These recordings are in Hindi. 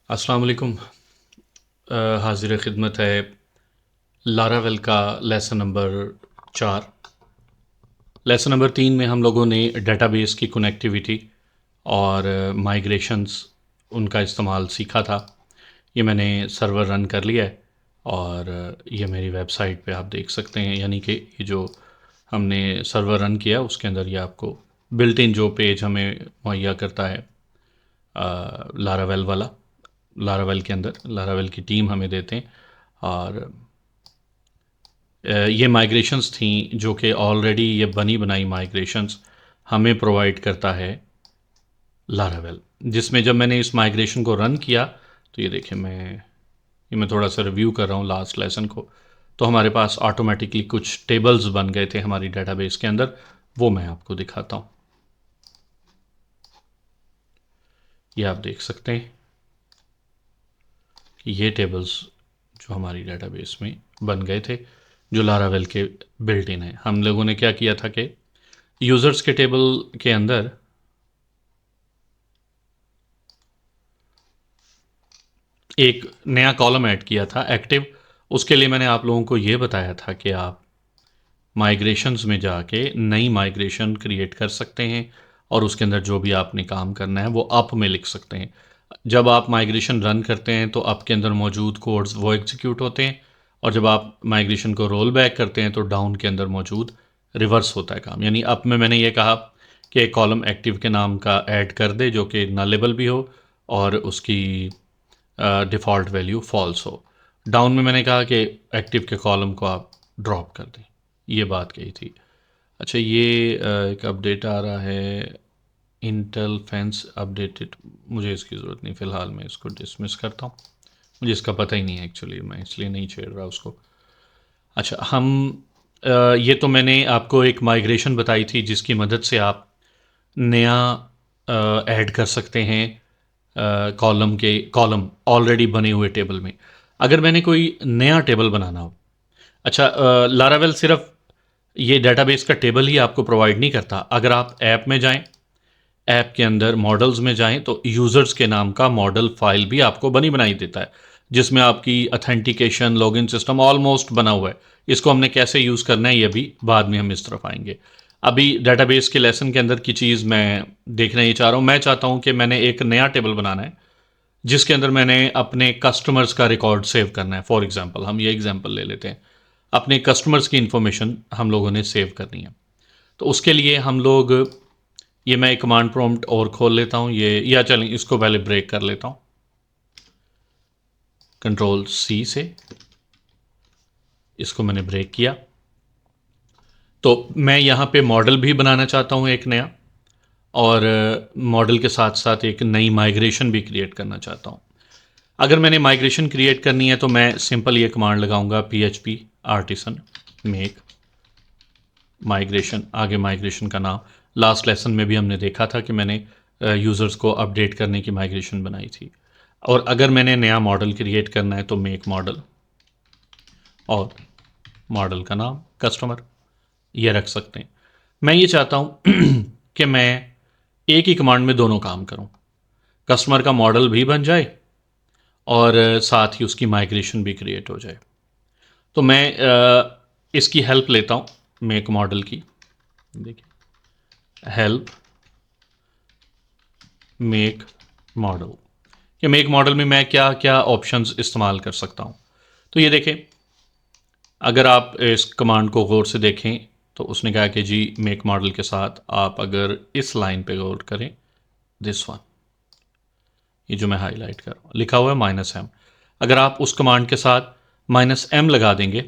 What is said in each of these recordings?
अस्सलाम वालेकुम। हाज़िर ख़िदमत है लारावेल का लेसन नंबर 4। लेसन नंबर 3 में हम लोगों ने डेटाबेस की कनेक्टिविटी और माइग्रेशंस उनका इस्तेमाल सीखा था। ये मैंने सर्वर रन कर लिया है और ये मेरी वेबसाइट पे आप देख सकते हैं, यानी कि ये जो हमने सर्वर रन किया उसके अंदर ये आपको बिल्ट इन जो पेज हमें मुहैया करता है लारावेल वाला। लारावेल के अंदर लारावेल की टीम हमें देते हैं और ये माइग्रेशंस थी जो कि ऑलरेडी ये बनी बनाई माइग्रेशंस हमें प्रोवाइड करता है लारावेल, जिसमें जब मैंने इस माइग्रेशन को रन किया तो ये देखिए मैं थोड़ा सा रिव्यू कर रहा हूँ लास्ट लेसन को। तो हमारे पास ऑटोमेटिकली कुछ टेबल्स बन गए थे हमारी डेटाबेस के अंदर, वो मैं आपको दिखाता हूँ। ये आप देख सकते हैं कि ये टेबल्स जो हमारी डेटाबेस में बन गए थे जो लारावेल के बिल्ट इन है। हम लोगों ने क्या किया था कि यूज़र्स के टेबल के अंदर एक नया कॉलम ऐड किया था एक्टिव। उसके लिए मैंने आप लोगों को ये बताया था कि आप माइग्रेशंस में जाके नई माइग्रेशन क्रिएट कर सकते हैं और उसके अंदर जो भी आपने काम करना है वो अप में लिख सकते हैं। जब आप माइग्रेशन रन करते हैं तो अप के अंदर मौजूद कोड्स वो एग्जीक्यूट होते हैं, और जब आप माइग्रेशन को रोल बैक करते हैं तो डाउन के अंदर मौजूद रिवर्स होता है काम। यानी अप में मैंने ये कहा कि एक कॉलम एक्टिव के नाम का ऐड कर दे जो कि नलेबल भी हो और उसकी डिफ़ॉल्ट वैल्यू फॉल्स हो। डाउन में मैंने कहा कि एक्टिव के कॉलम को आप ड्रॉप कर दें। ये बात कही थी। अच्छा, ये एक अपडेट आ रहा है इंटेल फैंस अपडेटेड। मुझे इसकी ज़रूरत नहीं फ़िलहाल, मैं इसको डिसमिस करता हूँ। मुझे इसका पता ही नहीं है एक्चुअली, मैं इसलिए नहीं छेड़ रहा उसको। अच्छा, ये तो मैंने आपको एक माइग्रेशन बताई थी जिसकी मदद से आप नया ऐड कर सकते हैं कॉलम ऑलरेडी बने हुए टेबल में। अगर मैंने कोई नया टेबल बनाना हो, अच्छा, लारावेल सिर्फ ये डेटाबेस का टेबल ही आपको प्रोवाइड नहीं करता। अगर आप ऐप में जाएं, ऐप के अंदर मॉडल्स में जाएं तो यूज़र्स के नाम का मॉडल फाइल भी आपको बनी बनाई देता है, जिसमें आपकी अथेंटिकेशन लॉगिन सिस्टम ऑलमोस्ट बना हुआ है। इसको हमने कैसे यूज़ करना है ये भी बाद में हम इस तरफ आएंगे। अभी डेटाबेस के लेसन के अंदर की चीज़ मैं देखना ये चाह रहा हूँ। मैं चाहता हूँ कि मैंने एक नया टेबल बनाना है जिसके अंदर मैंने अपने कस्टमर्स का रिकॉर्ड सेव करना है। फॉर एग्जांपल हम ये एग्जांपल ले लेते हैं, अपने कस्टमर्स की इन्फॉर्मेशन हम लोगों ने सेव करनी है। तो उसके लिए हम लोग, ये मैं एक कमांड प्रॉम्प्ट और खोल लेता हूँ ये, या चलें इसको पहले ब्रेक कर लेता हूँ कंट्रोल सी से। इसको मैंने ब्रेक किया तो मैं यहाँ पे मॉडल भी बनाना चाहता हूँ एक नया, और मॉडल के साथ साथ एक नई माइग्रेशन भी क्रिएट करना चाहता हूँ। अगर मैंने माइग्रेशन क्रिएट करनी है तो मैं सिंपल ये कमांड लगाऊंगा php artisan मेक माइग्रेशन। आगे माइग्रेशन का नाम लास्ट लेसन में भी हमने देखा था कि मैंने यूज़र्स को अपडेट करने की माइग्रेशन बनाई थी। और अगर मैंने नया मॉडल क्रिएट करना है तो मेक मॉडल, और मॉडल का नाम कस्टमर ये रख सकते हैं। मैं ये चाहता हूँ कि मैं एक ही कमांड में दोनों काम करूँ, कस्टमर का मॉडल भी बन जाए और साथ ही उसकी माइग्रेशन भी क्रिएट हो जाए। तो मैं इसकी हेल्प लेता हूँ मेक मॉडल की। देखिए, हेल्प मेक मॉडल, कि मेक मॉडल में मैं क्या क्या ऑप्शंस इस्तेमाल कर सकता हूँ। तो ये देखें, अगर आप इस कमांड को गौर से देखें तो उसने कहा कि जी मेक मॉडल के साथ आप अगर इस लाइन पे गौर करें, दिस वन, ये जो मैं हाईलाइट कर रहा हूँ लिखा हुआ है -m। अगर आप उस कमांड के साथ -m लगा देंगे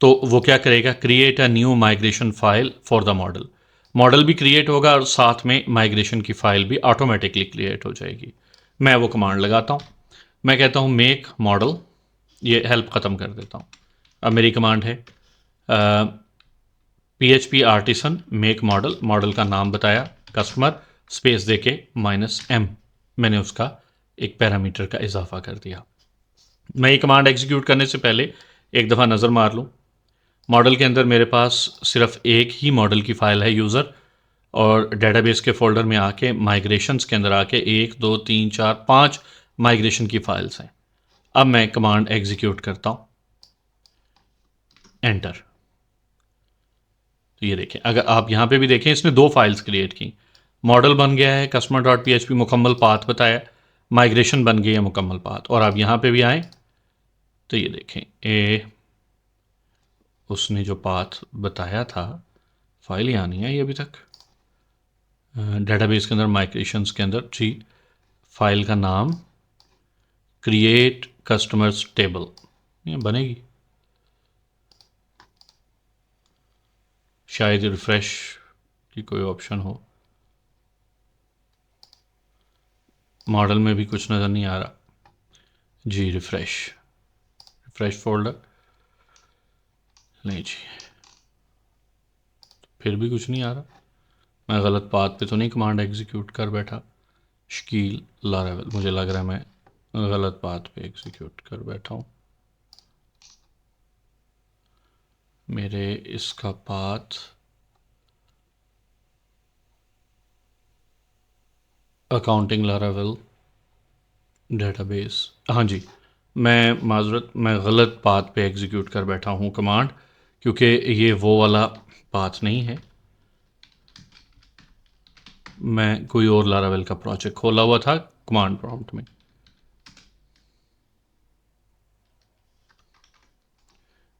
तो वो क्या करेगा, create a new migration file for the model. Model भी क्रिएट होगा और साथ में माइग्रेशन की फ़ाइल भी ऑटोमेटिकली क्रिएट हो जाएगी। मैं वो कमांड लगाता हूँ, मैं कहता हूँ मेक मॉडल, ये हेल्प ख़त्म कर देता हूँ। अब मेरी कमांड है php artisan make model, model का नाम बताया कस्टमर, स्पेस देके -m, मैंने उसका एक पैरामीटर का इजाफा कर दिया। मैं ये कमांड एग्जीक्यूट करने से पहले एक दफ़ा नज़र मार लूँ। मॉडल के अंदर मेरे पास सिर्फ एक ही मॉडल की फ़ाइल है यूज़र, और डेटाबेस के फ़ोल्डर में आके माइग्रेशंस के अंदर आके 1 2 3 4 5 माइग्रेशन की फाइल्स हैं। अब मैं कमांड एग्जीक्यूट करता हूँ, एंटर। तो ये देखें, अगर आप यहाँ पे भी देखें, इसने 2 फाइल्स क्रिएट की। मॉडल बन गया है customer dot P H P, मुकम्मल पाथ बताया, माइग्रेशन बन गई है मुकम्मल पाथ। और आप यहाँ पे भी आएँ तो ये देखें, उसने जो पाथ बताया था, फाइल यहाँ नहीं आई अभी तक डेटाबेस के अंदर, माइग्रेशंस के अंदर। जी, फाइल का नाम क्रिएट कस्टमर्स टेबल, ये बनेगी शायद, रिफ्रेश की कोई ऑप्शन हो। मॉडल में भी कुछ नज़र नहीं आ रहा जी। रिफ्रेश फोल्डर, नहीं जी, फिर भी कुछ नहीं आ रहा। मैं गलत पाथ पे तो नहीं कमांड एग्जीक्यूट कर बैठा? शकील लारावेल, मुझे लग रहा है मैं गलत पाथ पे एग्जीक्यूट कर बैठा हूँ। मेरे इसका पाथ अकाउंटिंग लारावेल डेटाबेस, हाँ जी, मैं माजरत, मैं गलत पाथ पे एग्जीक्यूट कर बैठा हूँ कमांड, क्योंकि ये वो वाला पाथ नहीं है। मैं कोई और लारावेल का प्रोजेक्ट खोला हुआ था कमांड प्रॉम्प्ट में।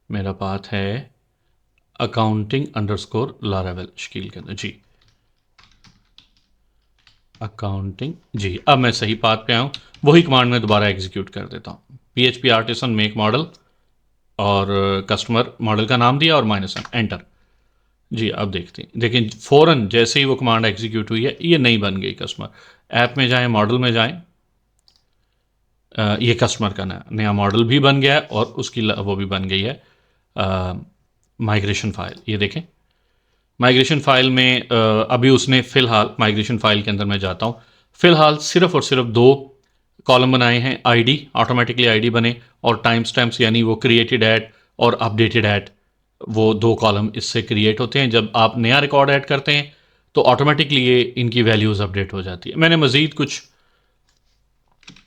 मेरा पाथ है अकाउंटिंग अंडरस्कोर लारावेल शकील के अंदर जी, अकाउंटिंग जी। अब मैं सही पाथ पे आऊँ, वही कमांड में दोबारा एग्जीक्यूट कर देता हूँ। PHP आर्टिसन मेक मॉडल और कस्टमर मॉडल का नाम दिया और -n, एंटर। जी, अब देखते हैं, देखिए फ़ौरन जैसे ही वो कमांड एग्जीक्यूट हुई है, ये नई बन गई कस्टमर। ऐप में जाएं, मॉडल में जाएं, ये कस्टमर का नया मॉडल भी बन गया है और उसकी वो भी बन गई है माइग्रेशन फाइल। ये देखें, माइग्रेशन फाइल में अभी उसने फ़िलहाल, माइग्रेशन फाइल के अंदर मैं जाता हूँ, फ़िलहाल सिर्फ और सिर्फ 2 कॉलम बनाए हैं, आईडी, ऑटोमेटिकली आईडी बने, और टाइम स्टैम्प्स, यानी वो क्रिएटेड एट और अपडेटेड एट, वो 2 कॉलम इससे क्रिएट होते हैं। जब आप नया रिकॉर्ड ऐड करते हैं तो ऑटोमेटिकली ये इनकी वैल्यूज़ अपडेट हो जाती है। मैंने मज़ीद कुछ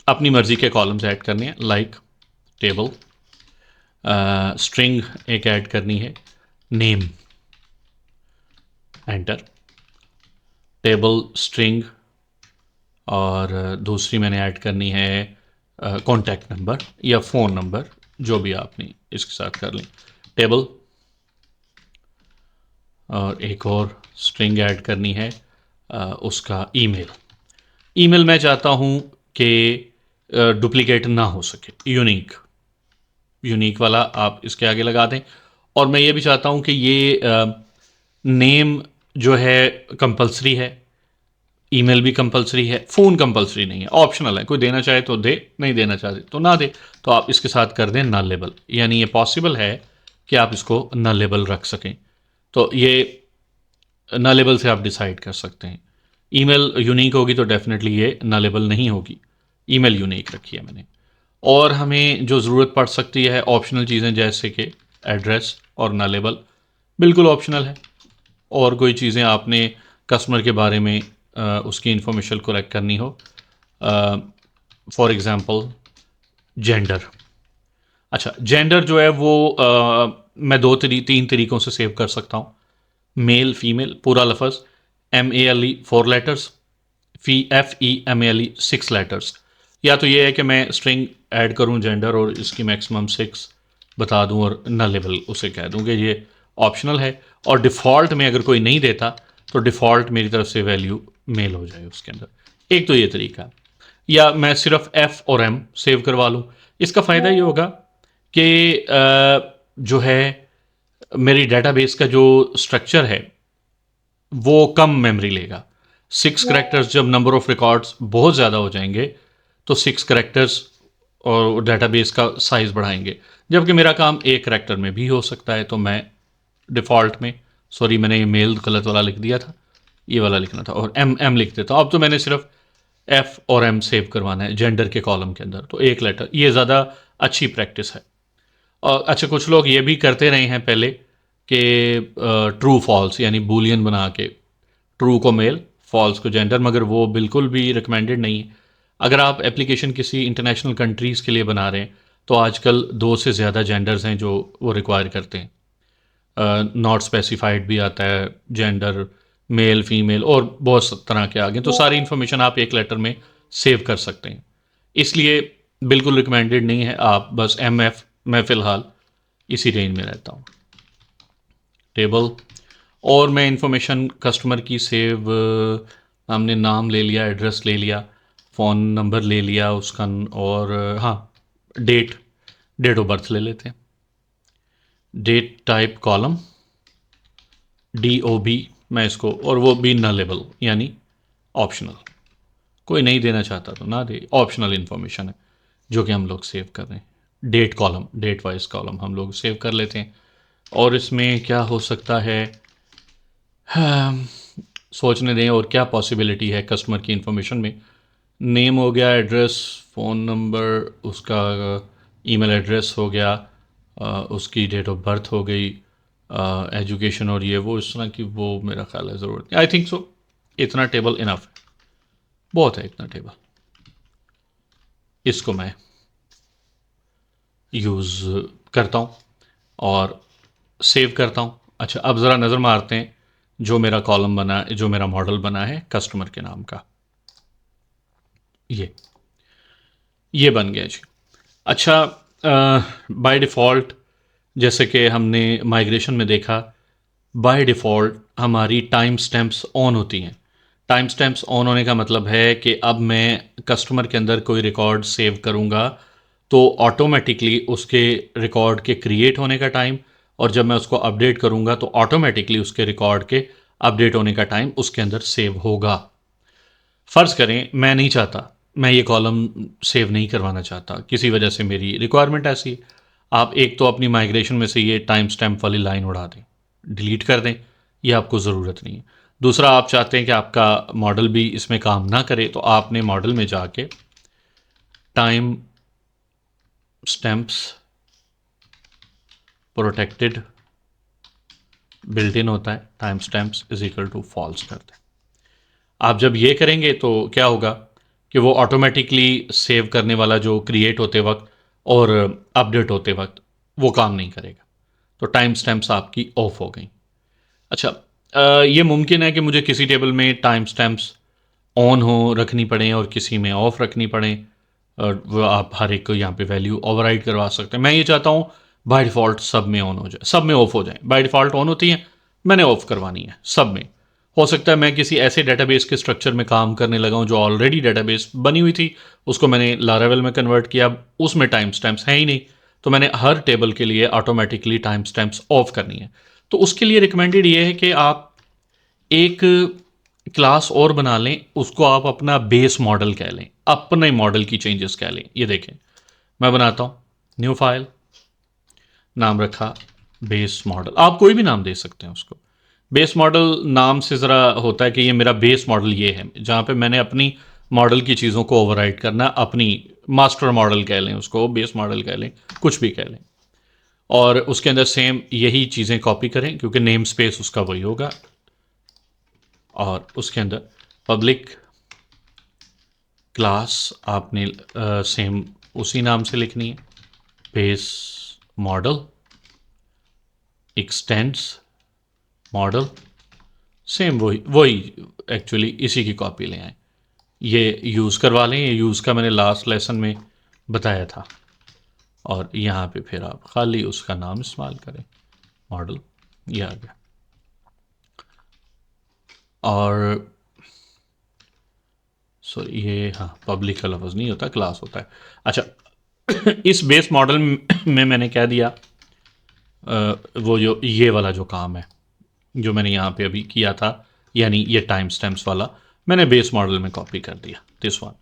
अपनी मर्ज़ी के कॉलम्स ऐड करने हैं, लाइक टेबल, स्ट्रिंग एक ऐड करनी है, नेम, एंटर, टेबल स्ट्रिंग, और दूसरी मैंने ऐड करनी है कॉन्टैक्ट नंबर या फ़ोन नंबर, जो भी आपने इसके साथ कर लें, टेबल, और एक और स्ट्रिंग ऐड करनी है उसका ईमेल। ईमेल मैं चाहता हूँ कि डुप्लिकेट ना हो सके, यूनिक वाला आप इसके आगे लगा दें। और मैं ये भी चाहता हूँ कि ये नेम जो है कंपलसरी है, ईमेल भी कंपलसरी है, फ़ोन कंपलसरी नहीं है, ऑप्शनल है, कोई देना चाहे तो दे, नहीं देना चाहे तो ना दे। तो आप इसके साथ कर दें नलेबल, यानी ये पॉसिबल है कि आप इसको नलेबल रख सकें। तो ये नलेबल से आप डिसाइड कर सकते हैं। ईमेल यूनिक होगी तो डेफिनेटली ये नलेबल नहीं होगी, ईमेल यूनिक रखी है मैंने। और हमें जो ज़रूरत पड़ सकती है ऑप्शनल चीज़ें, जैसे कि एड्रेस और नलेबल, बिल्कुल ऑप्शनल है। और कोई चीज़ें आपने कस्टमर के बारे में उसकी इंफॉर्मेशन कलेक्ट करनी हो, फॉर एग्ज़ाम्पल जेंडर। अच्छा, जेंडर जो है वो मैं 3 तरीक़ों से सेव कर सकता हूँ। मेल, फीमेल, पूरा लफ्ज़, MALE 4 लेटर्स, FEMALE 6 लेटर्स। या तो ये है कि मैं स्ट्रिंग ऐड करूँ जेंडर और इसकी मैक्सिमम 6 बता दूँ और नलेबल उसे कह दूँ कि ये ऑप्शनल है। और डिफ़ॉल्ट में अगर कोई नहीं देता तो डिफ़ॉल्ट मेरी तरफ से वैल्यू मेल हो जाए उसके अंदर। एक तो ये तरीका, या मैं सिर्फ F और M सेव करवा लूँ। इसका फ़ायदा ये होगा कि जो है मेरी डेटाबेस का जो स्ट्रक्चर है वो कम मेमोरी लेगा। 6 करैक्टर्स, जब नंबर ऑफ़ रिकॉर्ड्स बहुत ज़्यादा हो जाएंगे तो 6 करैक्टर्स और डेटाबेस का साइज़ बढ़ाएंगे। जबकि मेरा काम एक करैक्टर में भी हो सकता है, तो मैं डिफ़ॉल्ट में, सॉरी मैंने ये मेल गलत वाला लिख दिया था, ये वाला लिखना था, और M लिख देता हूँ। अब तो मैंने सिर्फ F और M सेव करवाना है जेंडर के कॉलम के अंदर, तो एक लेटर, ये ज़्यादा अच्छी प्रैक्टिस है। और अच्छा, कुछ लोग ये भी करते रहे हैं पहले कि ट्रू फॉल्स, यानी बूलियन बना के ट्रू को मेल, फॉल्स को जेंडर, मगर वो बिल्कुल भी रिकमेंडेड नहीं है। अगर आप एप्लीकेशन किसी इंटरनेशनल कंट्रीज़ के लिए बना रहे हैं तो आजकल 2 से ज़्यादा जेंडर्स हैं जो वो रिक्वायर करते हैं। नॉट स्पेसिफाइड भी आता है, जेंडर मेल फीमेल और बहुत तरह के आगे, तो सारी इन्फॉर्मेशन आप एक लेटर में सेव कर सकते हैं। इसलिए बिल्कुल रिकमेंडेड नहीं है, आप बस MF, मैं फ़िलहाल इसी रेंज में रहता हूँ। टेबल, और मैं इंफॉर्मेशन कस्टमर की सेव, हमने नाम ले लिया, एड्रेस ले लिया, फ़ोन नंबर ले लिया उसका, और हाँ, डेट डेट ऑफ बर्थ ले लेते हैं। डेट टाइप कॉलम DOB, मैं इसको, और वो भी नलेबल यानी ऑप्शनल, कोई नहीं देना चाहता तो ना दे, ऑप्शनल इन्फॉर्मेशन है जो कि हम लोग सेव कर रहे हैं। Date column, date wise column हम लोग सेव कर लेते हैं। और इसमें क्या हो सकता है, सोचने दें और क्या पॉसिबिलिटी है कस्टमर की इन्फॉर्मेशन में। नेम हो गया, एड्रेस, फ़ोन नंबर, उसका ईमेल एड्रेस हो गया, उसकी डेट ऑफ बर्थ हो गई, एजुकेशन और ये वो इस तरह की, वो मेरा ख्याल है ज़रूरत नहीं, आई थिंक सो। इतना टेबल इनफ है, बहुत है इतना टेबल, इसको मैं यूज़ करता हूँ और सेव करता हूँ। अच्छा, अब ज़रा नज़र मारते हैं जो मेरा कॉलम बना है, जो मेरा मॉडल बना है कस्टमर के नाम का, ये बन गया जी। अच्छा, बाय डिफ़ॉल्ट जैसे कि हमने माइग्रेशन में देखा, बाय डिफ़ॉल्ट हमारी टाइम स्टैम्प्स ऑन होती हैं। टाइम स्टैम्प्स ऑन होने का मतलब है कि अब मैं कस्टमर के अंदर कोई रिकॉर्ड सेव करूँगा तो ऑटोमेटिकली उसके रिकॉर्ड के क्रिएट होने का टाइम, और जब मैं उसको अपडेट करूँगा तो ऑटोमेटिकली उसके रिकॉर्ड के अपडेट होने का टाइम उसके अंदर सेव होगा। फ़र्ज़ करें मैं नहीं चाहता, मैं ये कॉलम सेव नहीं करवाना चाहता, किसी वजह से मेरी रिक्वायरमेंट ऐसी है। आप एक तो अपनी माइग्रेशन में से ये टाइम स्टैम्प वाली लाइन उड़ा दें, डिलीट कर दें, ये आपको ज़रूरत नहीं है। दूसरा, आप चाहते हैं कि आपका मॉडल भी इसमें काम ना करे, तो आपने मॉडल में जाके timestamps protected built in होता है, timestamps is equal to false कर दें। आप जब ये करेंगे तो क्या होगा कि वो ऑटोमेटिकली सेव करने वाला जो क्रिएट होते वक्त और अपडेट होते वक्त वो काम नहीं करेगा, तो टाइम स्टैम्प्स आपकी ऑफ हो गई। अच्छा, ये मुमकिन है कि मुझे किसी टेबल में टाइम स्टैम्प्स ऑन हो रखनी पड़े और किसी में ऑफ रखनी पड़े, और वो आप हर एक को यहाँ पे वैल्यू ओवरराइड करवा सकते हैं। मैं ये चाहता हूँ बाय डिफ़ॉल्ट सब में ऑन हो जाए, सब में ऑफ हो जाए। बाय डिफ़ॉल्ट ऑन होती हैं, मैंने ऑफ करवानी है सब में। हो सकता है मैं किसी ऐसे डेटाबेस के स्ट्रक्चर में काम करने लगा हूँ जो ऑलरेडी डेटाबेस बनी हुई थी, उसको मैंने लारावेल में कन्वर्ट किया, अब उसमें टाइम स्टैम्प्स हैं ही नहीं, तो मैंने हर टेबल के लिए ऑटोमेटिकली टाइम स्टैम्प्स ऑफ करनी है। तो उसके लिए रिकमेंडेड ये है कि आप एक क्लास और बना लें, उसको आप अपना बेस मॉडल कह लें, अपने मॉडल की चेंजेस कह लें। ये देखें, मैं बनाता हूँ न्यू फाइल, नाम रखा बेस मॉडल, आप कोई भी नाम दे सकते हैं उसको। बेस मॉडल नाम से ज़रा होता है कि ये मेरा बेस मॉडल ये है, जहाँ पे मैंने अपनी मॉडल की चीज़ों को ओवरराइड करना, अपनी मास्टर मॉडल कह लें उसको, बेस मॉडल कह लें, कुछ भी कह लें, और उसके अंदर सेम यही चीज़ें कॉपी करें क्योंकि नेम स्पेस उसका वही होगा, और उसके अंदर पब्लिक क्लास आपने सेम उसी नाम से लिखनी है, base model x tends model, same वही वही, एक्चुअली इसी की कॉपी ले आए। ये यूज़ करवा लें, ये यूज़ का मैंने लास्ट लेसन में बताया था, और यहाँ पे फिर आप खाली उसका नाम इस्तेमाल करें, मॉडल, ये आ गया। और सॉरी, ये हाँ पब्लिक का लफ्ज़ नहीं होता, क्लास होता है। अच्छा, इस बेस मॉडल में मैंने कह दिया वो जो ये वाला जो काम है जो मैंने यहाँ पे अभी किया था, यानी ये टाइम स्टैम्प्स वाला मैंने बेस मॉडल में कॉपी कर दिया, दिस वन।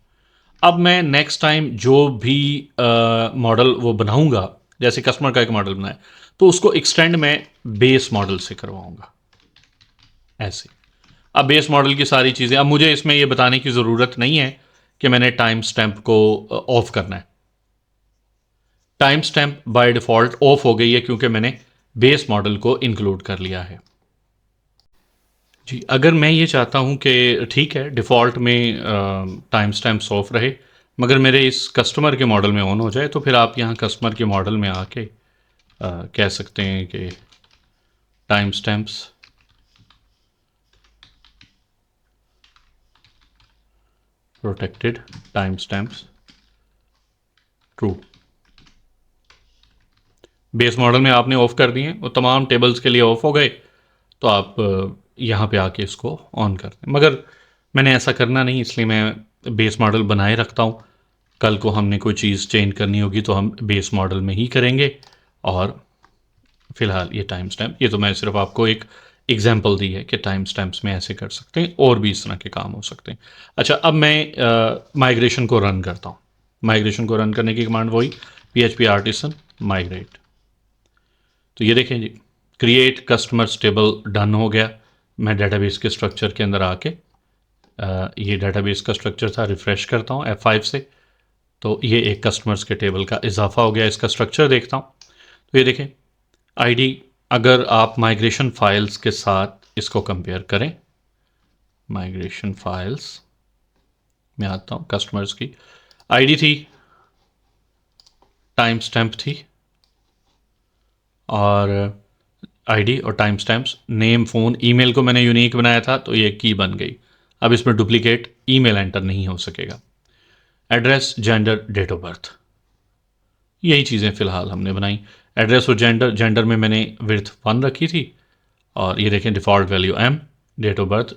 अब मैं नेक्स्ट टाइम जो भी मॉडल वो बनाऊंगा, जैसे कस्टमर का एक मॉडल बनाए तो उसको एक्सटेंड मैं बेस मॉडल से करवाऊंगा, ऐसे। अब बेस मॉडल की सारी चीज़ें, अब मुझे इसमें ये बताने की ज़रूरत नहीं है कि मैंने टाइम स्टैम्प को ऑफ करना है। Time stamp by default of हो गई है क्योंकि मैंने बेस मॉडल को इंक्लूड कर लिया है जी। अगर मैं ये चाहता हूँ कि ठीक है डिफ़ॉल्ट में टाइम स्टैम्प्स ऑफ रहे, मगर मेरे इस कस्टमर के मॉडल में ऑन हो जाए तो फिर आप यहाँ कस्टमर के मॉडल में आके कह सकते हैं कि time stamps protected, time stamps true. Base model में आपने ऑफ कर दिए, वो तमाम टेबल्स के लिए ऑफ हो गए, तो आप यहाँ पे आके इसको ऑन कर दें। मगर मैंने ऐसा करना नहीं, इसलिए मैं बेस मॉडल बनाए रखता हूँ। कल को हमने कोई चीज़ चेंज करनी होगी तो हम बेस मॉडल में ही करेंगे। और फ़िलहाल ये टाइम स्टैम्प, ये तो मैं सिर्फ आपको एक एग्जांपल दी है कि टाइम स्टैम्प्स में ऐसे कर सकते हैं, और भी इस तरह के काम हो सकते हैं। अच्छा, अब मैं माइग्रेशन को रन करता हूँ। माइग्रेशन को रन करने की कमांड वही PHP आर्टिसन माइग्रेट। तो ये देखें जी, क्रिएट कस्टमर्स टेबल डन हो गया। मैं डेटाबेस के स्ट्रक्चर के अंदर आके ये डेटाबेस का स्ट्रक्चर था, रिफ़्रेश करता हूँ F5 से, तो ये एक कस्टमर्स के टेबल का इजाफा हो गया। इसका स्ट्रक्चर देखता हूँ तो ये देखें आईडी, अगर आप माइग्रेशन फाइल्स के साथ इसको कंपेयर करें, माइग्रेशन फाइल्स में आता हूँ, कस्टमर्स की आईडी थी, टाइम स्टैम्प थी, और आईडी और time stamps, name, phone, email को मैंने यूनिक बनाया था तो ये की बन गई। अब इसमें डुप्लीकेट ईमेल एंटर नहीं हो सकेगा। Address, gender, date of birth, यही चीज़ें फ़िलहाल हमने बनाई। एड्रेस और जेंडर, जेंडर में मैंने विड्थ 1 रखी थी, और ये देखें default value M। Date of birth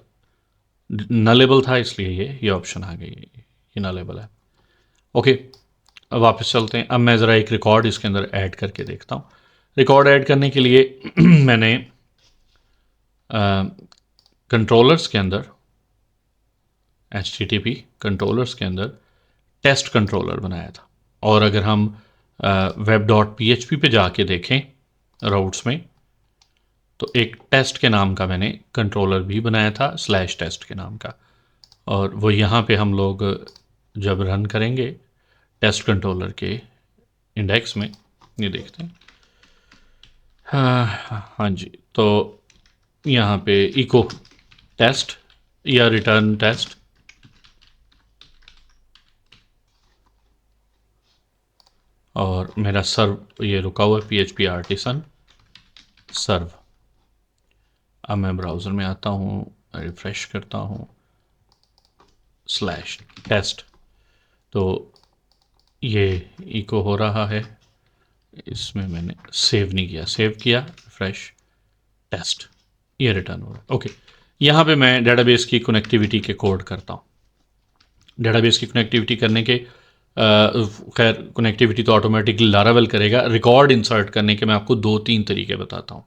nullable था, इसलिए ये ऑप्शन आ गई, ये नलेबल है। ओके, अब वापस चलते हैं। अब मैं ज़रा एक रिकॉर्ड इसके अंदर ऐड करके देखता हूँ। रिकॉर्ड ऐड करने के लिए मैंने कंट्रोलर्स के अंदर, HTTP कंट्रोलर्स के अंदर टेस्ट कंट्रोलर बनाया था। और अगर हम web.php पे जाके देखें राउट्स में, तो एक टेस्ट के नाम का मैंने कंट्रोलर भी बनाया था, /टेस्ट के नाम का। और वो यहाँ पे हम लोग जब रन करेंगे टेस्ट कंट्रोलर के इंडेक्स में, ये देखते हैं। हाँ जी, तो यहाँ पे इको टेस्ट या रिटर्न टेस्ट, और मेरा सर्व ये रुका हुआ है PHP आर्टिसन सर्व। अब मैं ब्राउज़र में आता हूँ, रिफ़्रेश करता हूँ /टेस्ट, तो ये इको हो रहा है। इसमें मैंने सेव नहीं किया, सेव किया, रिफ़्रेश, टेस्ट, ये रिटर्न हो रहा है। ओके, यहाँ पे मैं डेटाबेस की कनेक्टिविटी के कोड करता हूँ। डेटाबेस की कनेक्टिविटी करने के खैर कनेक्टिविटी तो ऑटोमेटिकली लारावेल करेगा। रिकॉर्ड इंसर्ट करने के मैं आपको 2-3 तरीके बताता हूँ।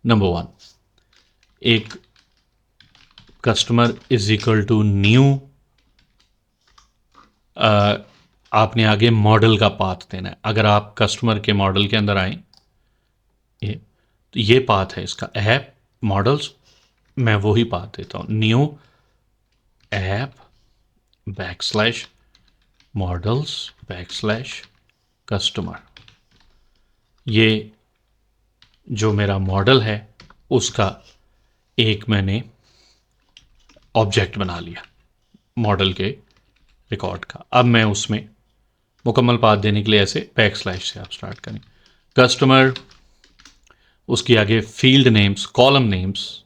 नंबर 1, एक customer is equal to new, आपने आगे मॉडल का पाथ देना है। अगर आप कस्टमर के मॉडल के अंदर आए, तो ये पाथ है इसका, ऐप मॉडल्स, मैं वही पाथ देता हूँ, न्यू ऐप /मॉडल्स /कस्टमर। ये जो मेरा मॉडल है उसका एक मैंने ऑब्जेक्ट बना लिया मॉडल के रिकॉर्ड का। अब मैं उसमें मुकम्मल पाथ देने के लिए ऐसे / से आप स्टार्ट करें। कस्टमर, उसके आगे फील्ड नेम्स, कॉलम नेम्स,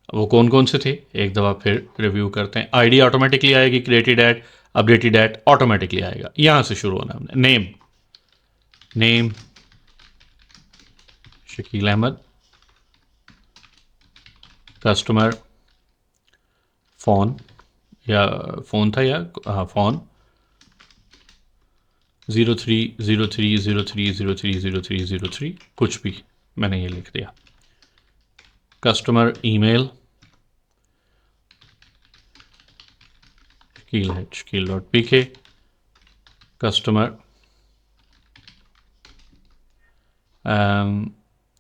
वो कौन कौन से थे एक दफ़ा फिर रिव्यू करते हैं। आईडी ऑटोमेटिकली आएगी, created at, updated at automatically आएगा। यहाँ से शुरू होना हमने। Name Shakeel Ahmed, customer, phone, या फ़ोन था, या हाँ फ़ोन 0303030303 कुछ भी मैंने ये लिख दिया। Customer email shakil@shakil.pk, customer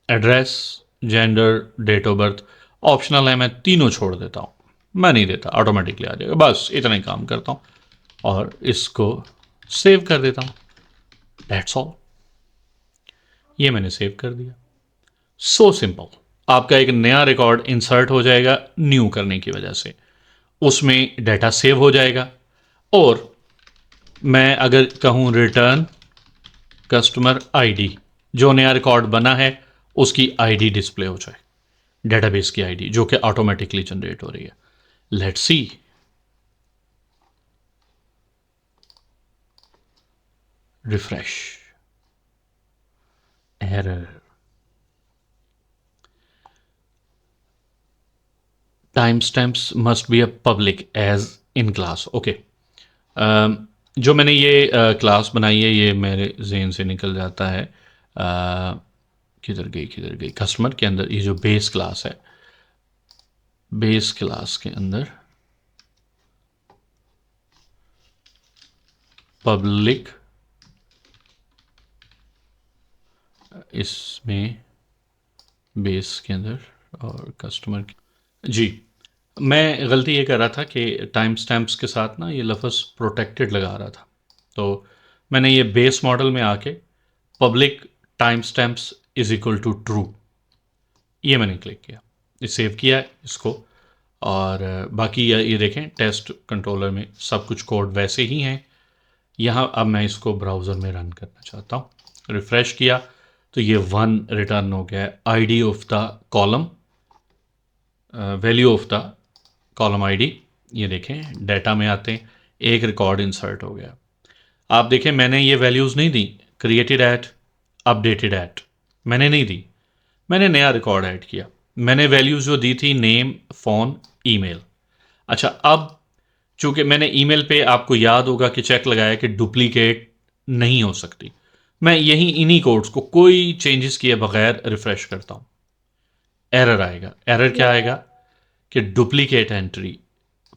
address, gender, date of birth optional है, मैं तीनों छोड़ देता हूँ, मैं नहीं देता, ऑटोमेटिकली आ जाएगा। बस इतना ही काम करता हूँ और इसको सेव कर देता हूँ। दैट्स ऑल, ये मैंने सेव कर दिया। So simple. आपका एक नया रिकॉर्ड इंसर्ट हो जाएगा न्यू करने की वजह से, उसमें डाटा सेव हो जाएगा, और मैं अगर कहूँ रिटर्न कस्टमर आईडी, जो नया रिकॉर्ड बना है उसकी आईडी डिस्प्ले हो जाए, डेटाबेस की आईडी जो कि ऑटोमेटिकली जनरेट हो रही है। Let's see, refresh, error, timestamps must be a public as in class. Okay, जो मैंने ये क्लास बनाई है ये मेरे जहन से निकल जाता है। किधर गई कस्टमर के अंदर, ये जो बेस क्लास है, बेस क्लास के अंदर पब्लिक, इसमें बेस के अंदर और कस्टमर जी, मैं गलती ये कर रहा था कि टाइम स्टैम्प्स के साथ ना ये लफ्ज़ प्रोटेक्टेड लगा रहा था, तो मैंने ये बेस मॉडल में आके public timestamps is equal to true, ये मैंने क्लिक किया, ये सेव किया है इसको। और बाकी ये देखें टेस्ट कंट्रोलर में सब कुछ कोड वैसे ही हैं। यहाँ अब मैं इसको ब्राउज़र में रन करना चाहता हूँ, रिफ़्रेश किया तो ये 1 रिटर्न हो गया है, ID of the column, value of the column ID. ये देखें डाटा में आते हैं, एक रिकॉर्ड इंसर्ट हो गया। आप देखें मैंने ये वैल्यूज़ नहीं दी, क्रिएटेड एट, अपडेटेड एट मैंने नहीं दी, मैंने नया रिकॉर्ड ऐड किया। मैंने वैल्यूज़ जो दी थी नेम, फ़ोन, ईमेल। अच्छा, अब चूंकि मैंने ईमेल पे आपको याद होगा कि चेक लगाया कि डुप्लीकेट नहीं हो सकती, मैं यही इन्हीं कोड्स को कोई चेंजेस किए बगैर रिफ्रेश करता हूँ, एरर आएगा। एरर क्या आएगा कि डुप्लीकेट एंट्री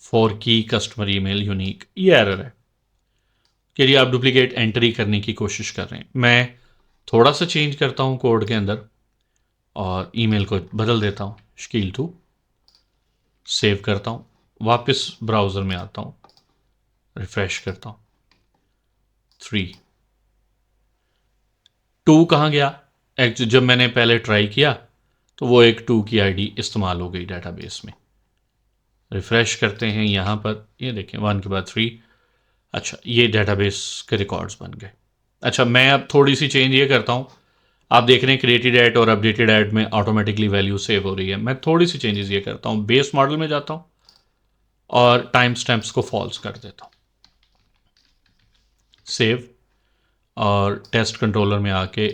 फॉर की कस्टमर ईमेल यूनिक, ये एरर है कि यदि आप डुप्लीकेट एंट्री करने की कोशिश कर रहे हैं। मैं थोड़ा सा चेंज करता हूँ कोड के अंदर और ईमेल को बदल देता हूँ शकील 2, सेव करता हूँ, वापस ब्राउज़र में आता हूँ, रिफ्रेश करता हूँ, 3, 2 कहाँ गया? जब मैंने पहले ट्राई किया तो वो एक 2 की आईडी इस्तेमाल हो गई डेटाबेस में। रिफ़्रेश करते हैं यहाँ पर, ये देखें 1 के बाद 3। अच्छा, ये डेटाबेस के रिकॉर्ड्स बन गए। अच्छा, मैं अब थोड़ी सी चेंज ये करता हूँ, आप देख रहे हैं क्रिएटेड ऐड और अपडेटेड ऐड में ऑटोमेटिकली वैल्यू सेव हो रही है। मैं थोड़ी सी चेंजेस ये करता हूँ, बेस मॉडल में जाता हूँ और टाइम स्टैम्प्स को फॉल्स कर देता हूँ, सेव, और टेस्ट कंट्रोलर में आके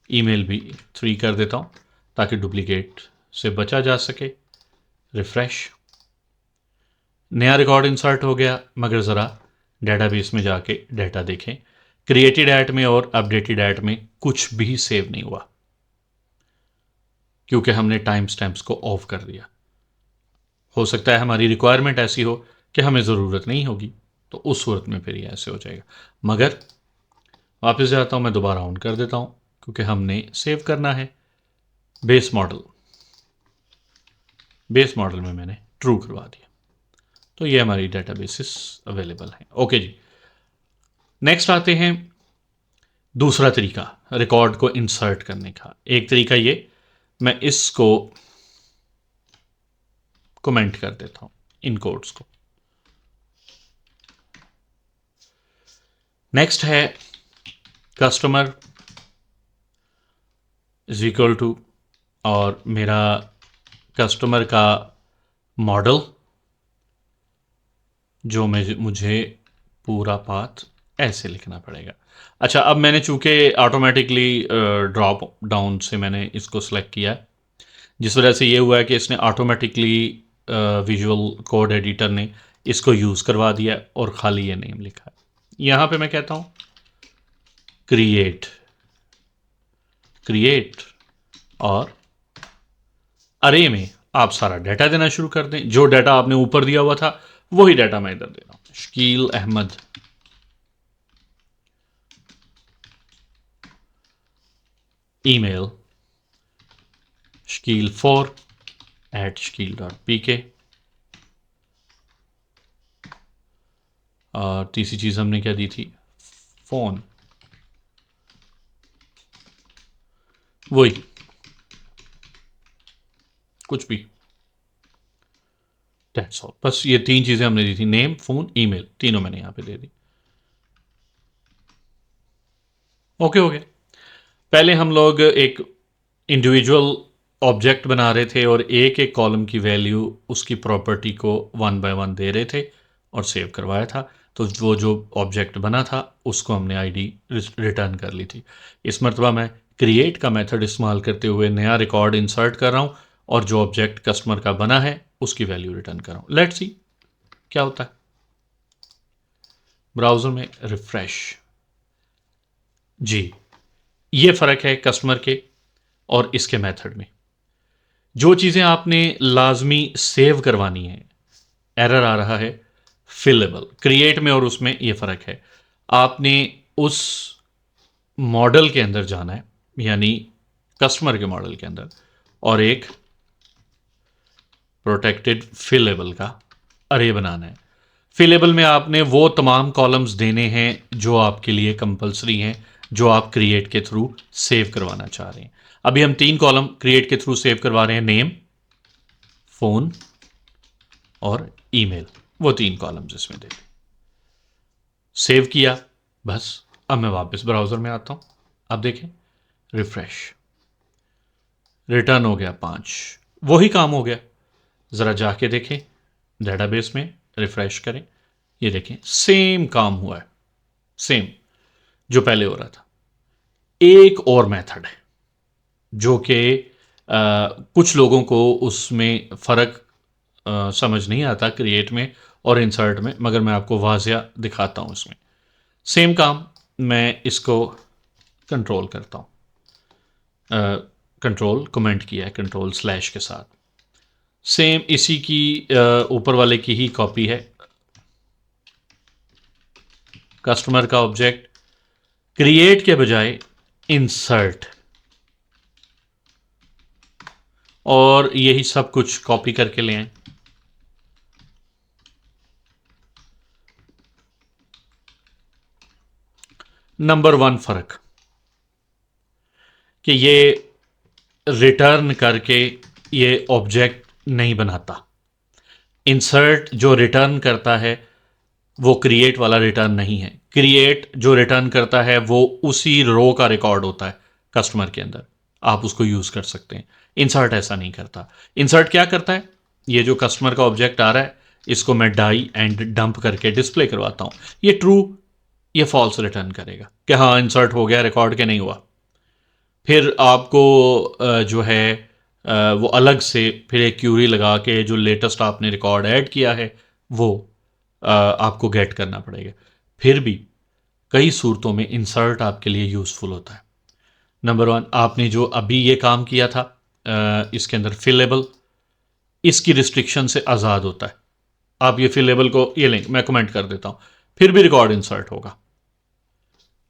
ईमेल भी 3 कर देता हूँ ताकि डुप्लीकेट से बचा जा सके। रिफ़्रेश, नया रिकॉर्ड इंसर्ट हो गया, मगर ज़रा डेटाबेस में जाके डाटा देखें, क्रिएटेड ऐड में और अपडेटेड ऐड में कुछ भी सेव नहीं हुआ क्योंकि हमने टाइम स्टैम्प्स को ऑफ कर दिया। हो सकता है हमारी रिक्वायरमेंट ऐसी हो कि हमें ज़रूरत नहीं होगी, तो उस सूरत में फिर ये ऐसे हो जाएगा। मगर वापस जाता हूँ, मैं दोबारा ऑन कर देता हूँ क्योंकि हमने सेव करना है। बेस मॉडल, बेस मॉडल में मैंने ट्रू करवा दिया, तो ये हमारी डेटाबेसेस अवेलेबल हैं। ओके जी, नेक्स्ट आते हैं दूसरा तरीका रिकॉर्ड को इंसर्ट करने का। एक तरीका ये, मैं इसको कमेंट कर देता हूं इन कोड्स को। नेक्स्ट है कस्टमर इज इक्वल टू, और मेरा कस्टमर का मॉडल जो मुझे पूरा पाथ ऐसे लिखना पड़ेगा। अच्छा, अब मैंने चूंकि ऑटोमेटिकली ड्रॉप डाउन से मैंने इसको सेलेक्ट किया है, जिस वजह से ये हुआ है कि इसने ऑटोमेटिकली विजुअल कोड एडिटर ने इसको यूज़ करवा दिया और ख़ाली ये नेम लिखा है। यहाँ पे मैं कहता हूँ क्रिएट, क्रिएट, और अरे में आप सारा डाटा देना शुरू कर दें। जो डाटा आपने ऊपर दिया हुआ था वही डाटा मैं इधर दे रहा हूँ, शकील अहमद ईमेल shakil4@shakil.pk। और तीसरी चीज़ हमने क्या दी थी, फ़ोन, वही कुछ भी, दैट्स ऑल। बस ये 3 चीज़ें हमने दी थी, नेम, फ़ोन, ईमेल, तीनों मैंने यहाँ पे दे दी। Okay okay. पहले हम लोग एक इंडिविजुअल ऑब्जेक्ट बना रहे थे और एक एक कॉलम की वैल्यू उसकी प्रॉपर्टी को वन बाय वन दे रहे थे और सेव करवाया था। तो वो जो ऑब्जेक्ट बना था उसको हमने आईडी रिटर्न कर ली थी। इस मरतबा मैं क्रिएट का मेथड इस्तेमाल करते हुए नया रिकॉर्ड इंसर्ट कर रहा हूँ और जो ऑब्जेक्ट कस्टमर का बना है उसकी वैल्यू रिटर्न कर रहा हूँ। लेट्स सी क्या होता है। ब्राउज़र में रिफ्रेश। जी, ये फ़र्क है कस्टमर के और इसके मेथड में। जो चीज़ें आपने लाजमी सेव करवानी है, एरर आ रहा है फिलेबल। क्रिएट में और उसमें ये फ़र्क है। आपने उस मॉडल के अंदर जाना है, यानी कस्टमर के मॉडल के अंदर, और एक प्रोटेक्टेड फिलेबल का अरे बनाना है। फिलेबल में आपने वो तमाम कॉलम्स देने हैं जो आपके लिए कंपलसरी हैं, जो आप क्रिएट के थ्रू सेव करवाना चाह रहे हैं। अभी हम 3 कॉलम क्रिएट के थ्रू सेव करवा रहे हैं, नेम, फ़ोन और ईमेल। वो 3 कॉलम्स इसमें दे दें। सेव किया, बस। अब मैं वापस ब्राउज़र में आता हूँ। अब देखें, रिफ्रेश, रिटर्न हो गया 5। वही काम हो गया। ज़रा जाके देखें डेटाबेस में, रिफ्रेश करें, ये देखें सेम काम हुआ है, सेम जो पहले हो रहा था। एक और मेथड है जो कि कुछ लोगों को उसमें फ़र्क समझ नहीं आता क्रिएट में और इंसर्ट में, मगर मैं आपको वाज़िया दिखाता हूँ इसमें। सेम काम, मैं इसको कंट्रोल करता हूँ, कंट्रोल कमेंट किया है कंट्रोल स्लैश के साथ। सेम इसी की ऊपर वाले की ही कॉपी है। कस्टमर का ऑब्जेक्ट क्रिएट के बजाय इंसर्ट, और यही सब कुछ कॉपी करके ले आए। नंबर 1 फ़र्क कि ये रिटर्न करके ये ऑब्जेक्ट नहीं बनाता। इंसर्ट जो रिटर्न करता है वो क्रिएट वाला रिटर्न नहीं है। क्रिएट जो रिटर्न करता है वो उसी रो का रिकॉर्ड होता है कस्टमर के अंदर, आप उसको यूज़ कर सकते हैं। इंसर्ट ऐसा नहीं करता। इंसर्ट क्या करता है, ये जो कस्टमर का ऑब्जेक्ट आ रहा है इसको मैं डाई एंड डंप करके डिस्प्ले करवाता हूँ। ये ट्रू, ये फॉल्स रिटर्न करेगा कि हाँ इंसर्ट हो गया रिकॉर्ड के नहीं हुआ। फिर आपको जो है वो अलग से फिर एक क्यूरी लगा के जो लेटेस्ट आपने रिकॉर्ड ऐड किया है वो आपको गेट करना पड़ेगा। फिर भी कई सूरतों में इंसर्ट आपके लिए यूज़फुल होता है। नंबर 1, आपने जो अभी ये काम किया था इसके अंदर फिलेबल, इसकी रिस्ट्रिक्शन से आज़ाद होता है। आप ये फिलेबल को ये लें, मैं कमेंट कर देता हूँ, फिर भी रिकॉर्ड इंसर्ट होगा।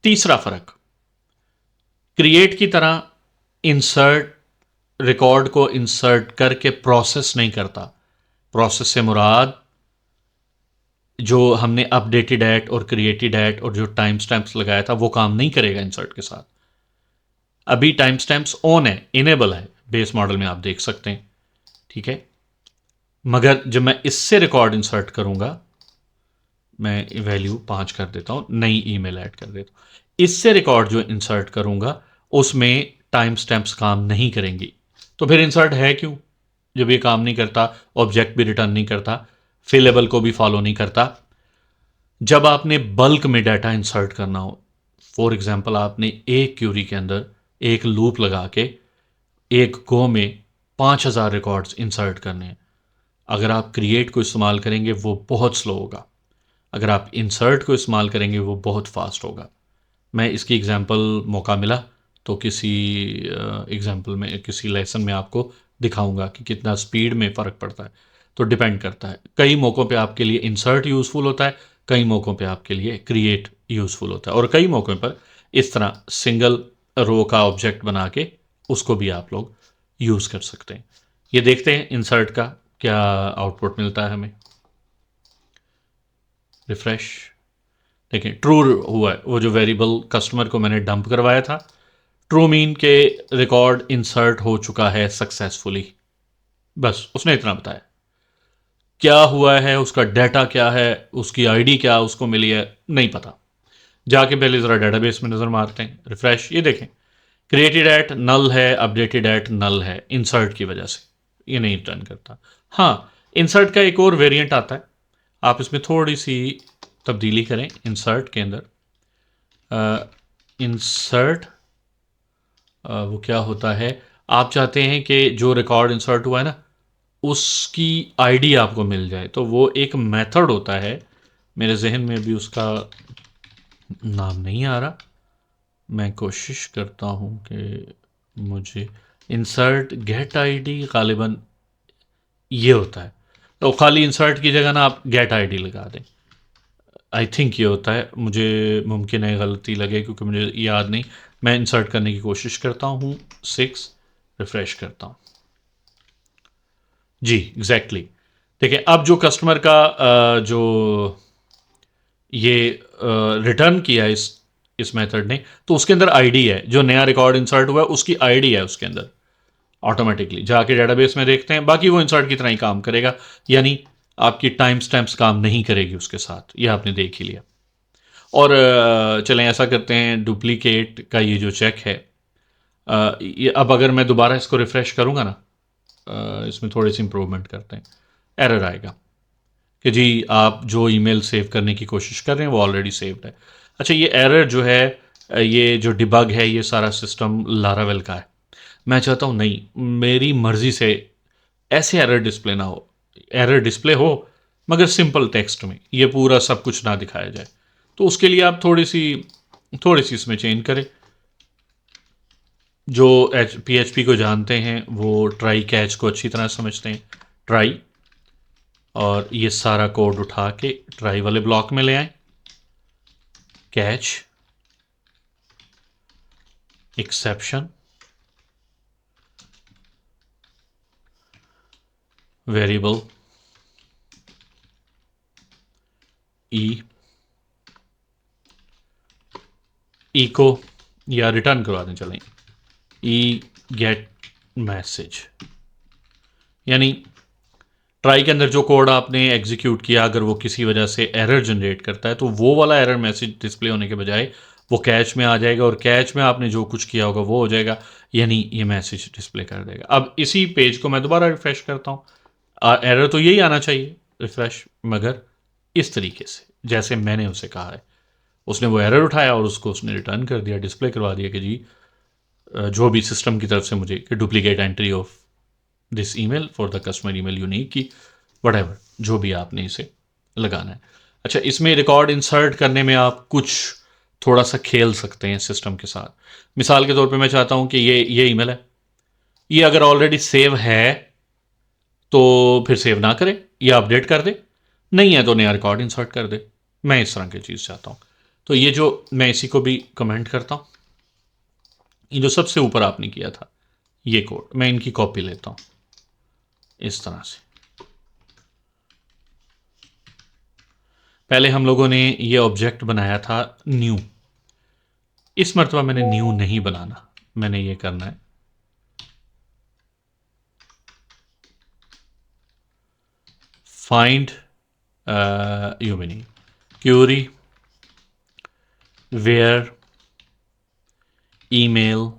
तीसरा फ़र्क, क्रिएट की तरह इंसर्ट रिकॉर्ड को इंसर्ट करके प्रोसेस नहीं करता। प्रोसेस से मुराद जो हमने अपडेटेड एट और क्रिएटेड एट और जो टाइम स्टैम्प्स लगाया था वो काम नहीं करेगा इंसर्ट के साथ। अभी टाइम स्टैम्प्स ऑन है, इनेबल है, बेस मॉडल में आप देख सकते हैं, ठीक है। मगर जब मैं इससे रिकॉर्ड इंसर्ट करूंगा, मैं वैल्यू 5 कर देता हूं, नई ईमेल ऐड कर देता हूं, इससे रिकॉर्ड जो इंसर्ट करूंगा उसमें टाइम स्टैम्प्स काम नहीं करेंगी। तो फिर इंसर्ट है क्यों जब ये काम नहीं करता, ऑब्जेक्ट भी रिटर्न नहीं करता, फिलेबल को भी फॉलो नहीं करता। जब आपने बल्क में डाटा इंसर्ट करना हो, फॉर एग्जांपल आपने एक क्यूरी के अंदर एक लूप लगा के एक गो में 5000 रिकॉर्ड्स इंसर्ट करने हैं, अगर आप क्रिएट को इस्तेमाल करेंगे वो बहुत स्लो होगा, अगर आप इंसर्ट को इस्तेमाल करेंगे वो बहुत फास्ट होगा। मैं इसकी एग्जांपल मौका मिला तो किसी एग्जांपल में किसी लेसन में आपको दिखाऊंगा कि कितना स्पीड में फ़र्क पड़ता है। तो डिपेंड करता है, कई मौक़ों पे आपके लिए इंसर्ट यूज़फुल होता है, कई मौक़ों पे आपके लिए क्रिएट यूज़फुल होता है, और कई मौक़ों पर इस तरह सिंगल रो का ऑब्जेक्ट बना के उसको भी आप लोग यूज़ कर सकते हैं। ये देखते हैं इंसर्ट का क्या आउटपुट मिलता है हमें। रिफ्रेश, देखिए ट्रू हुआ है, वो जो वेरिएबल कस्टमर को मैंने डंप करवाया था, ट्रू मीन के रिकॉर्ड इंसर्ट हो चुका है सक्सेसफुली। बस उसने इतना बताया, क्या हुआ है, उसका डाटा क्या है, उसकी आईडी क्या उसको मिली है, नहीं पता। जाके पहले ज़रा डेटाबेस में नज़र मारते हैं, रिफ़्रेश, ये देखें क्रिएटेड एट नल है, अपडेटेड एट नल है, इंसर्ट की वजह से ये नहीं रिटर्न करता। हाँ, इंसर्ट का एक और वेरिएंट आता है, आप इसमें थोड़ी सी तब्दीली करें इंसर्ट के अंदर। इंसर्ट वो क्या होता है, आप चाहते हैं कि जो रिकॉर्ड इंसर्ट हुआ है ना उसकी आईडी आपको मिल जाए, तो वो एक मेथड होता है, मेरे जहन में भी उसका नाम नहीं आ रहा, मैं कोशिश करता हूँ कि मुझे इंसर्ट गेट आईडी गालिबन ये होता है, तो खाली इंसर्ट की जगह ना आप गेट आईडी लगा दें, आई थिंक ये होता है, मुझे मुमकिन है गलती लगे क्योंकि मुझे याद नहीं। मैं इंसर्ट करने की कोशिश करता हूँ 6, रिफ़्रेश करता हूँ, जी एग्जैक्टली देखिए अब जो कस्टमर का जो ये रिटर्न किया इस मेथड ने, तो उसके अंदर आईडी है, जो नया रिकॉर्ड इंसर्ट हुआ है उसकी आईडी है उसके अंदर, ऑटोमेटिकली जाके डेटाबेस में देखते हैं, बाकी वो इंसर्ट की तरह ही काम करेगा, यानी आपकी टाइम स्टैम्प्स काम नहीं करेगी उसके साथ, ये आपने देख ही लिया। और चलें ऐसा करते हैं, डुप्लीकेट का ये जो चेक है, ये अब अगर मैं दोबारा इसको रिफ़्रेश करूँगा ना, इसमें थोड़ी सी इम्प्रूवमेंट करते हैं, एरर आएगा कि जी आप जो ईमेल सेव करने की कोशिश कर रहे हैं वो ऑलरेडी सेव्ड है। अच्छा, ये एरर जो है, ये जो डिबग है, ये सारा सिस्टम लारावेल का है। मैं चाहता हूँ नहीं, मेरी मर्ज़ी से ऐसे एरर डिस्प्ले ना हो, एरर डिस्प्ले हो मगर सिंपल टेक्स्ट में, ये पूरा सब कुछ ना दिखाया जाए। तो उसके लिए आप थोड़ी सी इसमें चेंज करें। जो PHP को जानते हैं वो ट्राई कैच को अच्छी तरह समझते हैं, ट्राई, और ये सारा कोड उठा के ट्राई वाले ब्लॉक में ले आए, कैच, एक्सेप्शन, वेरिएबल ई को या रिटर्न करवा दें, चलें ई गेट मैसेज, यानी ट्राई के अंदर जो कोड आपने एग्जीक्यूट किया अगर वो किसी वजह से एरर जनरेट करता है तो वो वाला एरर मैसेज डिस्प्ले होने के बजाय वो कैच में आ जाएगा, और कैच में आपने जो कुछ किया होगा वो हो जाएगा, यानी ये मैसेज डिस्प्ले कर देगा। अब इसी पेज को मैं दोबारा रिफ़्रेश करता हूँ, एरर तो यही आना चाहिए रिफ़्रेश, मगर इस तरीके से जैसे मैंने उसे कहा है, उसने वो एरर उठाया और उसको उसने रिटर्न कर दिया, डिस्प्ले करवा दिया कि जी जो भी सिस्टम की तरफ से मुझे कि duplicate entry of this email for the customer email unique की वटेवर, जो भी आपने इसे लगाना है। अच्छा, इसमें रिकॉर्ड इंसर्ट करने में आप कुछ थोड़ा सा खेल सकते हैं सिस्टम के साथ। मिसाल के तौर पे मैं चाहता हूं कि ये ईमेल है, ये अगर ऑलरेडी सेव है तो फिर सेव ना करे या अपडेट कर दे, नहीं है तो नया रिकॉर्ड इंसर्ट कर दे, मैं इस तरह की चीज़ चाहता हूँ। तो ये जो मैं इसी को भी कमेंट करता हूँ, ये जो सबसे ऊपर आपने किया था ये कोड, मैं इनकी कॉपी लेता हूँ इस तरह से। पहले हम लोगों ने ये ऑब्जेक्ट बनाया था न्यू, इस मरतबा मैंने न्यू नहीं बनाना, मैंने ये करना है फाइंड यूमिनी क्यूरी वेयर ईमेल,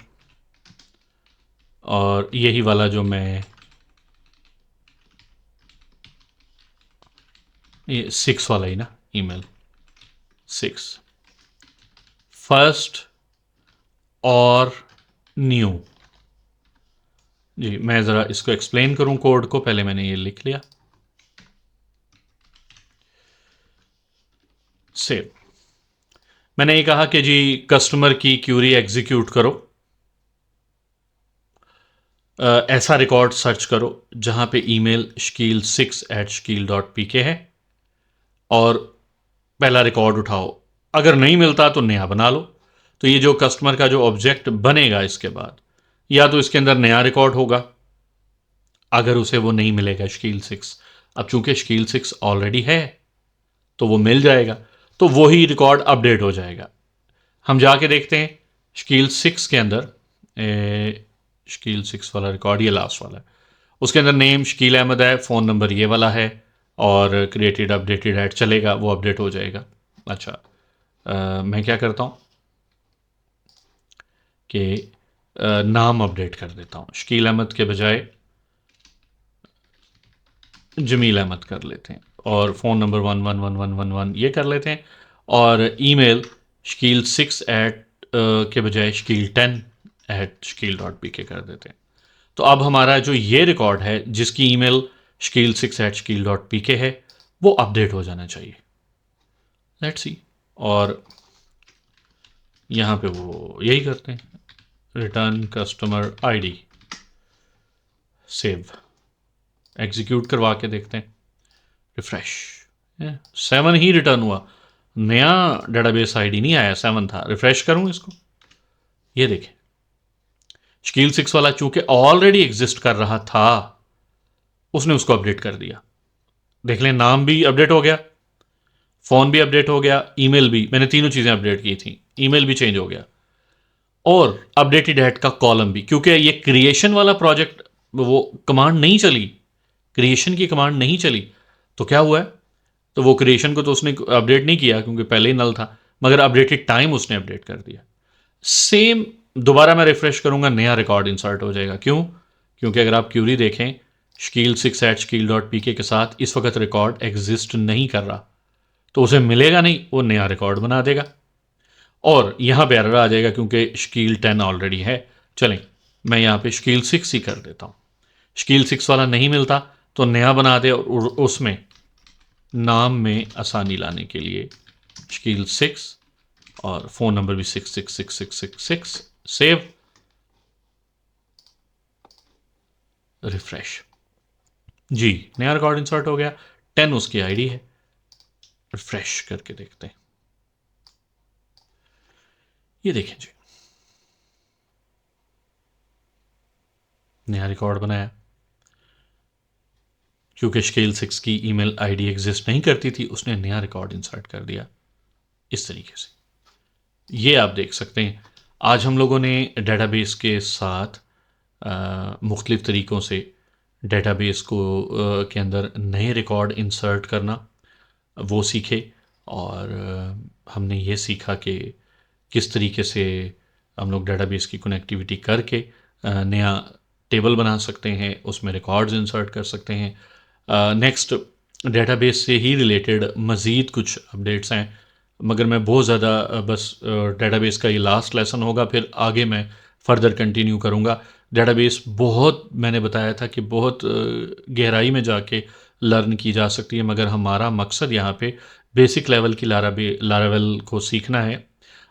और यही वाला जो मैं ये 6 वाला ही ना, ईमेल 6 फर्स्ट और न्यू। जी मैं ज़रा इसको एक्सप्लेन करूं कोड को, पहले मैंने ये लिख लिया, सेव। मैंने ये कहा कि जी कस्टमर की क्यूरी एग्जीक्यूट करो, ऐसा रिकॉर्ड सर्च करो जहां पे ईमेल shkeel6@shkeel.pk है, और पहला रिकॉर्ड उठाओ, अगर नहीं मिलता तो नया बना लो। तो ये जो कस्टमर का जो ऑब्जेक्ट बनेगा इसके बाद, या तो इसके अंदर नया रिकॉर्ड होगा अगर उसे वो नहीं मिलेगा shkeel6, अब चूंकि shkeel6 ऑलरेडी है तो वो मिल जाएगा, तो वही रिकॉर्ड अपडेट हो जाएगा। हम जाके देखते हैं shkeel6 के अंदर, shkeel6 वाला रिकॉर्ड ये लास्ट वाला है, उसके अंदर नेम शकील अहमद है, फ़ोन नंबर ये वाला है, और क्रिएटेड अपडेटेड ऐड चलेगा, वो अपडेट हो जाएगा। अच्छा, मैं क्या करता हूँ कि नाम अपडेट कर देता हूँ, शकील अहमद के बजाय जमील अहमद कर लेते हैं, और फ़ोन नंबर 111111 ये कर लेते हैं, और ईमेल shakil6 के बजाय shakil10@shakil.pk कर देते हैं। तो अब हमारा जो ये रिकॉर्ड है जिसकी ईमेल shakil6@shakil.pk है वो अपडेट हो जाना चाहिए। Let's see. और यहाँ पे वो यही करते हैं, return customer ID, save, execute करवा के देखते हैं, रिफ्रेश, 7 ही रिटर्न हुआ, नया डेटाबेस आईडी नहीं आया, 7 था। रिफ्रेश करूँ इसको, ये देखें shakil6 वाला चूंकि ऑलरेडी एग्जिस्ट कर रहा था, उसने उसको अपडेट कर दिया। देख लें, नाम भी अपडेट हो गया, फ़ोन भी अपडेट हो गया, ईमेल भी, मैंने तीनों चीज़ें अपडेट की थी, ईमेल भी चेंज हो गया, और अपडेटेड हेड का कॉलम भी, क्योंकि ये क्रिएशन वाला प्रोजेक्ट वो कमांड नहीं चली, क्रिएशन की कमांड नहीं चली, तो क्या हुआ है, तो वो क्रिएशन को तो उसने अपडेट नहीं किया क्योंकि पहले ही नल था, मगर अपडेटेड टाइम उसने अपडेट कर दिया। सेम दोबारा मैं रिफ्रेश करूंगा, नया रिकॉर्ड इंसर्ट हो जाएगा। क्यों? क्योंकि अगर आप क्यूरी देखें, shakil6@shakil.pk के साथ इस वक्त रिकॉर्ड एग्जिस्ट नहीं कर रहा, तो उसे मिलेगा नहीं, वो नया रिकॉर्ड बना देगा, और यहाँ पे एरर आ जाएगा क्योंकि shakil10 ऑलरेडी है। चलें, मैं यहाँ पे shakil6 ही कर देता हूँ, shakil6 वाला नहीं मिलता तो नया बना दे, और उसमें नाम में आसानी लाने के लिए shakil6, और फ़ोन नंबर भी 666666, सेव, रिफ्रेश, जी नया रिकॉर्ड इंसर्ट हो गया, 10 उसकी आईडी है। रिफ्रेश करके देखते हैं, ये देखें जी, नया रिकॉर्ड बनाया, क्योंकि shakil6 की ईमेल आईडी एग्जिस्ट नहीं करती थी, उसने नया रिकॉर्ड इंसर्ट कर दिया इस तरीके से। ये आप देख सकते हैं, आज हम लोगों ने डेटाबेस के साथ मुख्तलिफ़ तरीक़ों से डेटाबेस को के अंदर नए रिकॉर्ड इंसर्ट करना वो सीखे, और हमने ये सीखा कि किस तरीके से हम लोग डेटाबेस की कनेक्टिविटी करके नया टेबल बना सकते हैं, उसमें रिकॉर्ड्स इंसर्ट कर सकते हैं। नेक्स्ट, डेटाबेस से ही रिलेटेड मज़ीद कुछ अपडेट्स हैं, मगर मैं बहुत ज़्यादा बस डेटाबेस का ये लास्ट लेसन होगा, फिर आगे मैं फ़र्दर कंटिन्यू करूँगा। डेटाबेस बहुत, मैंने बताया था कि बहुत गहराई में जाके लर्न की जा सकती है, मगर हमारा मकसद यहाँ पे बेसिक लेवल की लारावेल को सीखना है,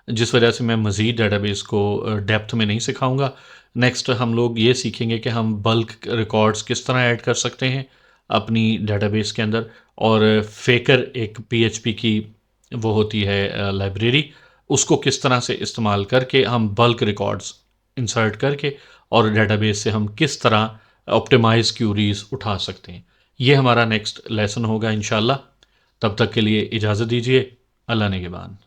जिस वजह से मैं मज़ीद डेटाबेस को डेप्थ में नहीं सिखाऊंगा। नेक्स्ट हम लोग ये सीखेंगे कि हम बल्क रिकॉर्ड्स किस तरह ऐड कर सकते हैं अपनी डेटाबेस के अंदर, और फेकर एक पीएचपी की वो होती है लाइब्रेरी, उसको किस तरह से इस्तेमाल करके हम बल्क रिकॉर्ड्स इंसर्ट करके और डेटाबेस से हम किस तरह ऑप्टिमाइज क्यूरीज उठा सकते हैं। ये हमारा नेक्स्ट लेसन होगा इंशाल्लाह। तब तक के लिए इजाज़त दीजिए। अल्लाह ने के बाद।